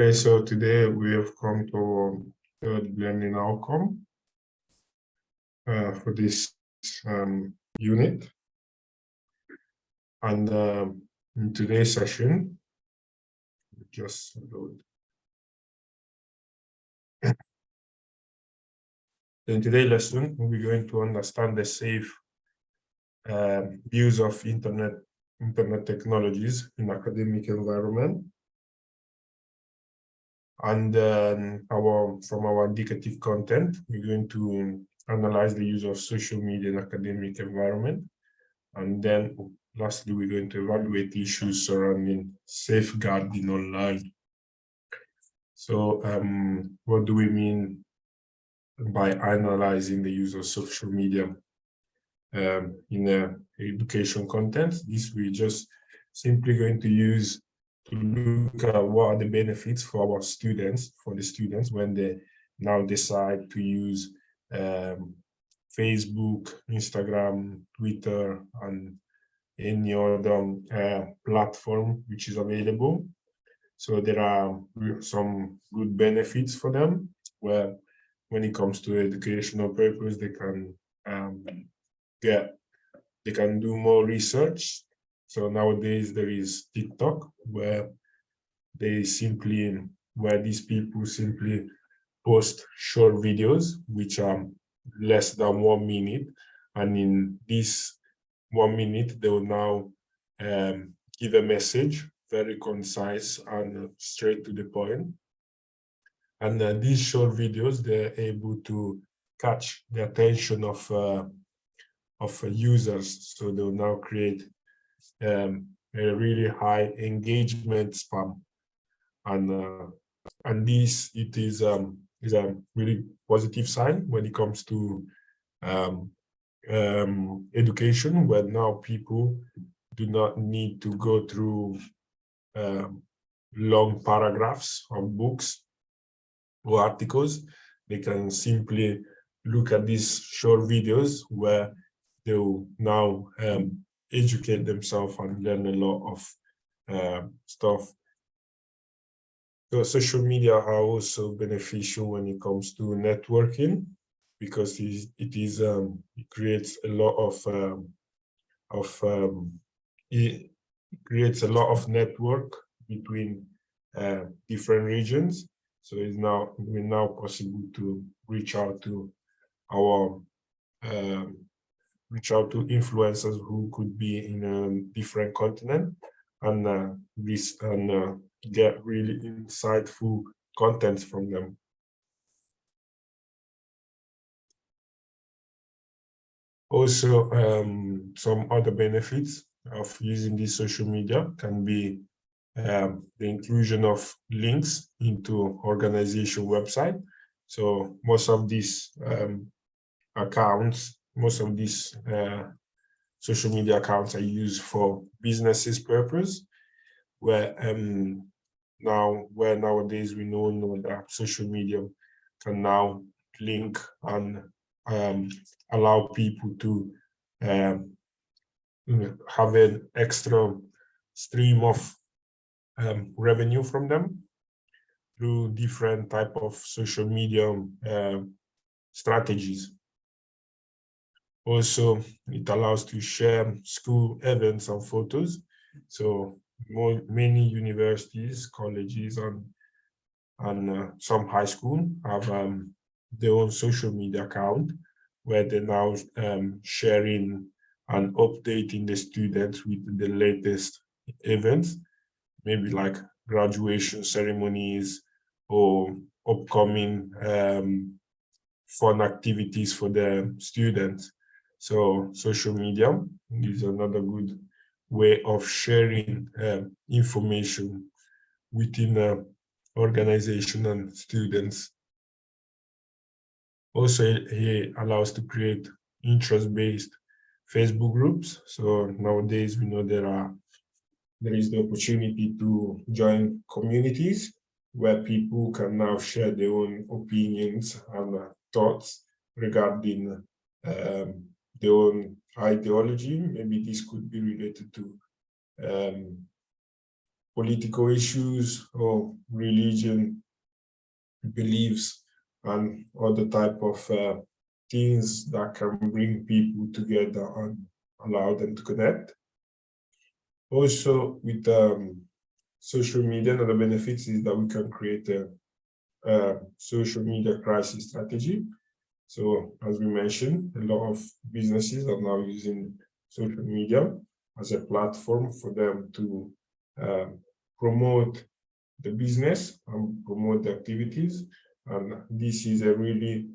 Okay, so today we have come to third learning outcome for this unit. And in today's session, just load. In today's lesson, we're going to understand the safe use of internet technologies in academic environment. And from our indicative content, we're going to analyze the use of social media in academic environment. And then lastly, we're going to evaluate issues surrounding safeguarding online. So what do we mean by analyzing the use of social media in education content? This we're just simply going to use to look at what are the benefits for our students, when they now decide to use Facebook, Instagram, Twitter, and any other platform which is available. So there are some good benefits for them, where when it comes to educational purpose, they can do more research. So nowadays there is TikTok, where these people simply post short videos which are less than 1 minute, and in this 1 minute they will now give a message, very concise and straight to the point. And these short videos, they're able to catch the attention of users, so they'll now create a really high engagement span, and this is a really positive sign when it comes to education, where now people do not need to go through long paragraphs of books or articles. They can simply look at these short videos where they will now educate themselves and learn a lot of stuff. So social media are also beneficial when it comes to networking, because it creates a lot of network between different regions. So it's now possible to reach out to influencers who could be in a different continent, and get really insightful content from them. Also, some other benefits of using this social media can be the inclusion of links into organization website. So most of these social media accounts are used for businesses purpose, where nowadays we know that social media can now link and allow people to have an extra stream of revenue from them through different type of social media strategies. Also, it allows to share school events and photos. So many universities, colleges, and some high school have their own social media account, where they're now sharing and updating the students with the latest events, maybe like graduation ceremonies or upcoming fun activities for the students. So social media is another good way of sharing information within the organization and students. Also, it allows to create interest-based Facebook groups. So nowadays we know there is the opportunity to join communities where people can now share their own opinions and thoughts regarding their own ideology. Maybe this could be related to political issues or religion, beliefs, and other type of things that can bring people together and allow them to connect. Also, with social media, another benefits is that we can create a social media crisis strategy. So, as we mentioned, a lot of businesses are now using social media as a platform for them to promote the business and promote the activities. And this is a really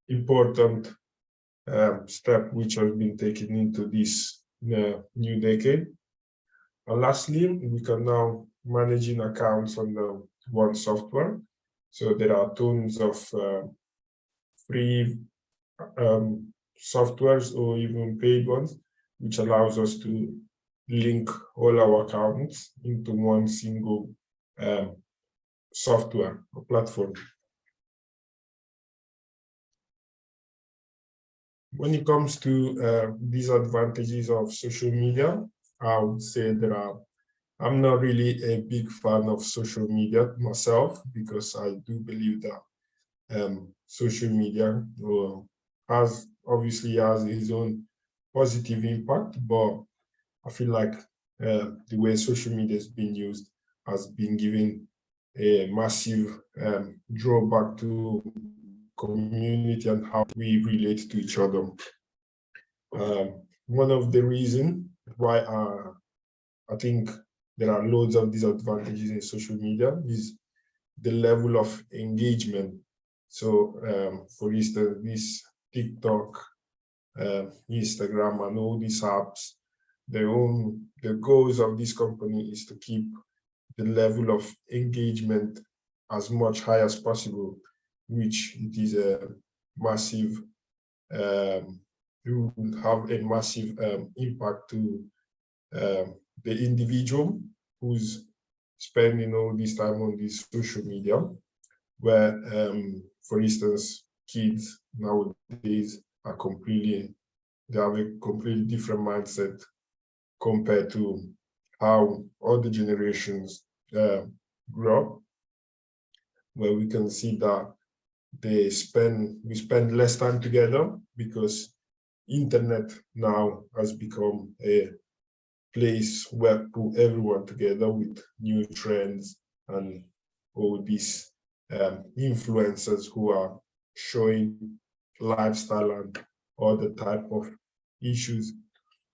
important step which has been taken into this new decade. And lastly, we can now managing accounts on the one software. So there are tons of free softwares or even paid ones, which allows us to link all our accounts into one single software or platform. When it comes to disadvantages of social media, I would say I'm not really a big fan of social media myself, because I do believe that social media obviously has its own positive impact, but I feel like the way social media is being used has been giving a massive drawback to community and how we relate to each other. One of the reasons why I think there are loads of disadvantages in social media is the level of engagement. So, for instance, this TikTok, Instagram, and all these apps, the goals of this company is to keep the level of engagement as much high as possible, which it is a massive, you will have a massive impact to the individual who's spending all this time on this social media, where, for instance, kids nowadays are they have a completely different mindset compared to how other generations grew up, where we can see that we spend less time together, because internet now has become a place where put everyone together with new trends and all these influencers who are showing lifestyle and other type of issues.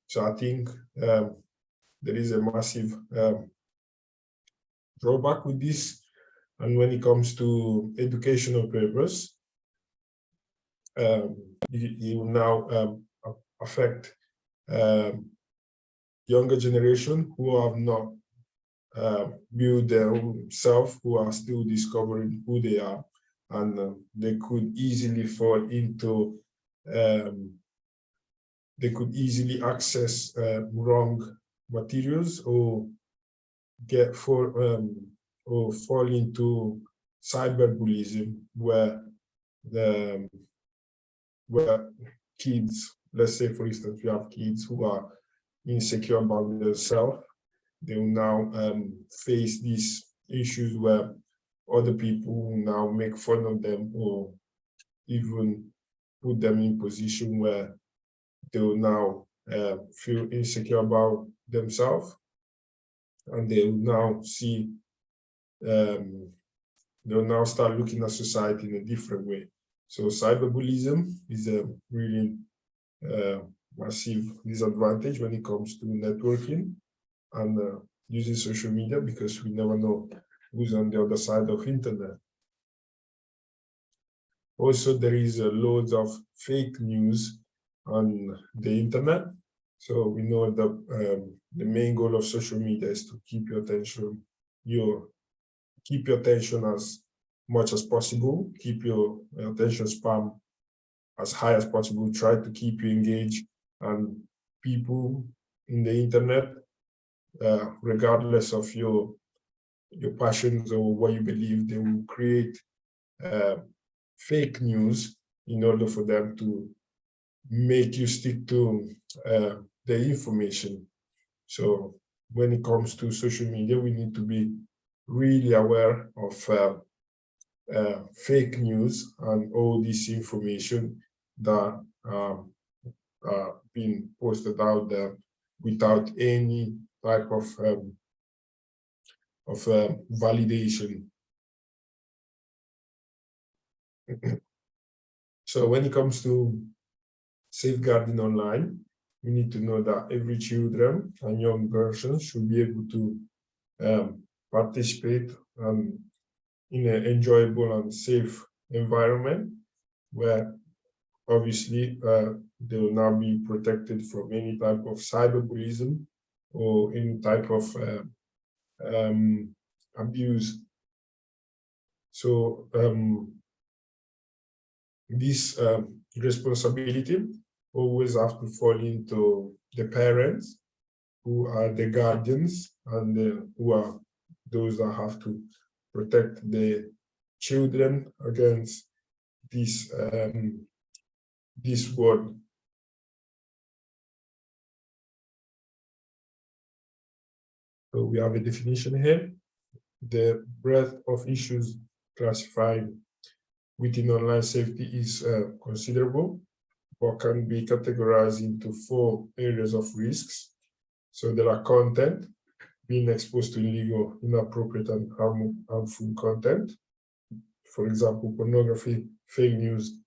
So I think there is a massive drawback with this. And when it comes to educational purpose, it will now affect younger generation who have not built their own self, who are still discovering who they are, and they could easily fall into they could easily access wrong materials or fall into cyberbullying, where kids, let's say for instance, we have kids who are insecure about themselves, they will now face these issues where other people will now make fun of them, or even put them in position where they will now feel insecure about themselves, and they will now see, they'll now start looking at society in a different way. So cyberbullying is a really massive disadvantage when it comes to networking and using social media, because we never know who's on the other side of internet. Also, there is loads of fake news on the internet. So we know that the main goal of social media is to keep your attention, as much as possible, keep your attention span as high as possible, try to keep you engaged, and people in the internet, regardless of your passions or what you believe, they will create fake news in order for them to make you stick to the information. So when it comes to social media, we need to be really aware of fake news and all this information that being posted out there without any type of validation. So when it comes to safeguarding online, we need to know that every children and young person should be able to participate in an enjoyable and safe environment where obviously they will now be protected from any type of cyberbullying or any type of abuse. So this responsibility always have to fall into the parents, who are the guardians and who are those that have to protect the children against this word. So we have a definition here. The breadth of issues classified within online safety is considerable, but can be categorized into 4 areas of risks. So there are content, being exposed to illegal, inappropriate, and harmful content. For example, pornography, fake news,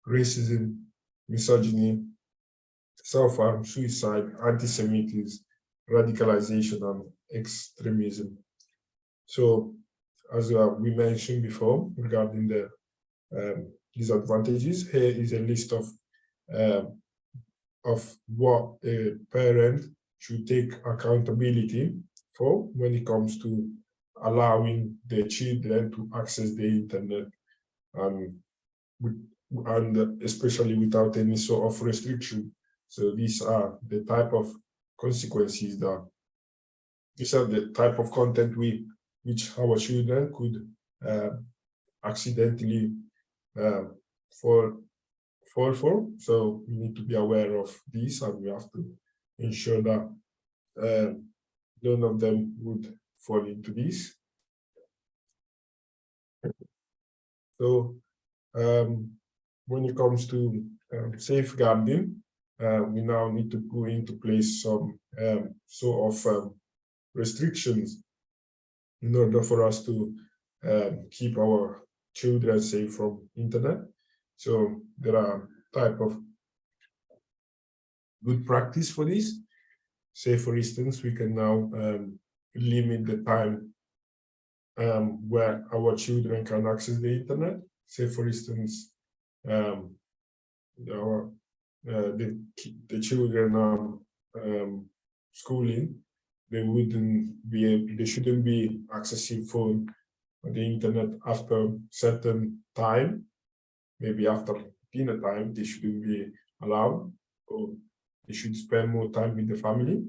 racism, misogyny, self-harm, suicide, anti-Semitism, radicalization, and extremism. So, as we mentioned before, regarding the disadvantages, here is a list of what a parent should take accountability for when it comes to allowing their children to access the internet, and especially without any sort of restriction. So these are the type of consequences that these are the type of content which our children could accidentally fall for. So we need to be aware of this, and we have to ensure that none of them would fall into this. So when it comes to safeguarding, we now need to go into place some sort of restrictions in order for us to keep our children safe from internet. So there are type of good practice for this. Say, for instance, we can now limit the time where our children can access the internet. Say, for instance, the children are schooling, they shouldn't be accessing phone or the internet after certain time. Maybe after dinner time, they shouldn't be allowed, or they should spend more time with the family.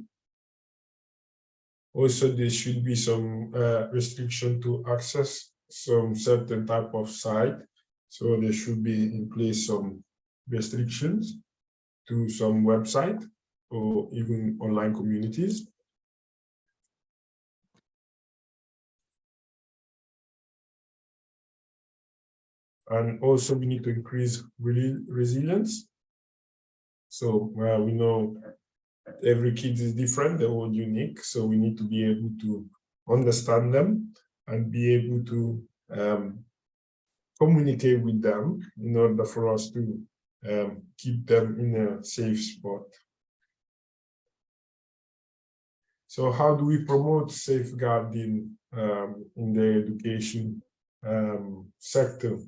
Also, there should be some restriction to access some certain type of site. So there should be in place some restrictions to some website or even online communities. And also we need to increase resilience. So we know every kid is different, they're all unique. So we need to be able to understand them and be able to communicate with them in order for us to keep them in a safe spot. So how do we promote safeguarding in the education sector?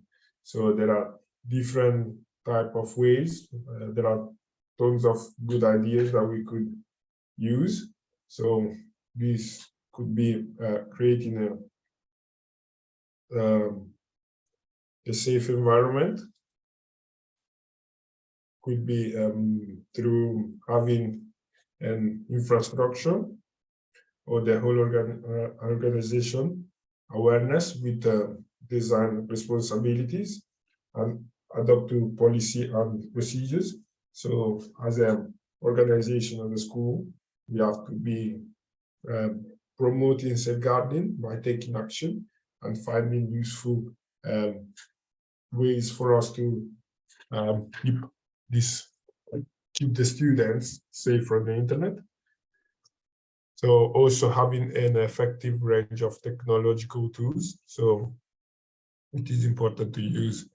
So there are different type of ways. There are tons of good ideas that we could use. So this could be creating a safe environment. Could be through having an infrastructure or the whole organization awareness with design responsibilities and adopt to policy and procedures. So as an organization of the school, we have to be promoting safeguarding by taking action and finding useful ways for us to keep the students safe from the internet. So also having an effective range of technological tools. So it is important to use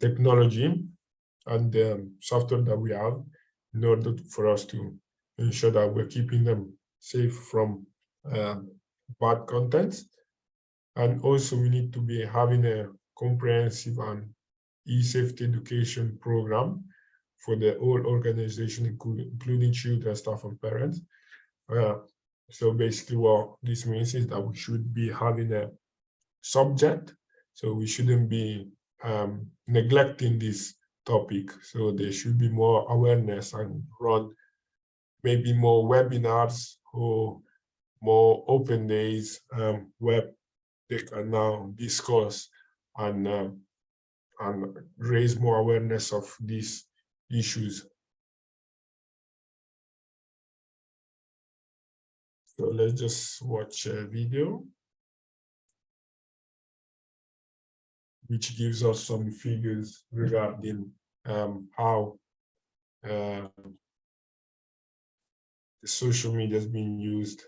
technology and software that we have in order for us to ensure that we're keeping them safe from bad contents. And also we need to be having a comprehensive and e-safety education program for the whole organization, including children, staff, and parents. So basically what this means is that we should be having a subject, so we shouldn't be neglecting this topic. So there should be more awareness and run maybe more webinars or more open days where they can now discuss and raise more awareness of these issues. So let's just watch a video which gives us some figures regarding how the social media is being used.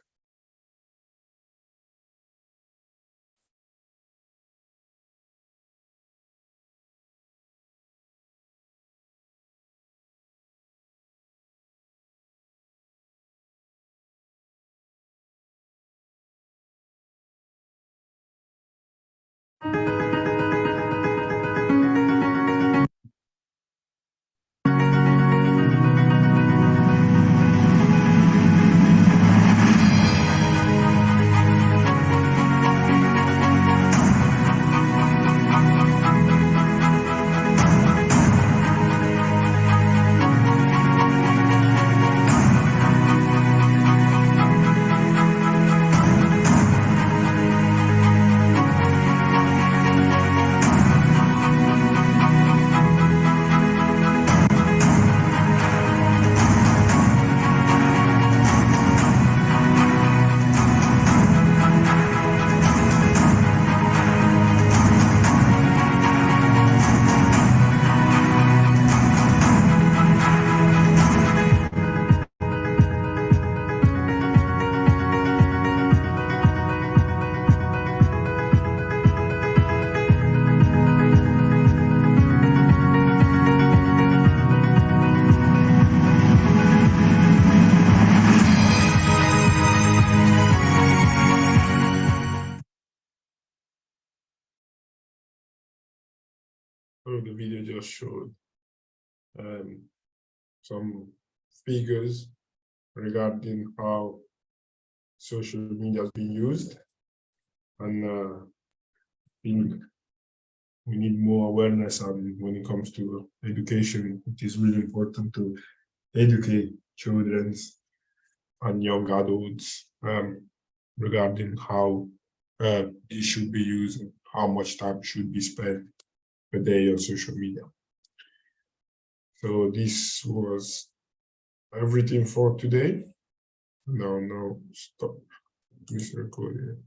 So the video just showed some figures regarding how social media has been used, and we need more awareness. And when it comes to education, it is really important to educate children and young adults regarding how it should be used and how much time should be spent per day on social media. So this was everything for today. No, stop this recording.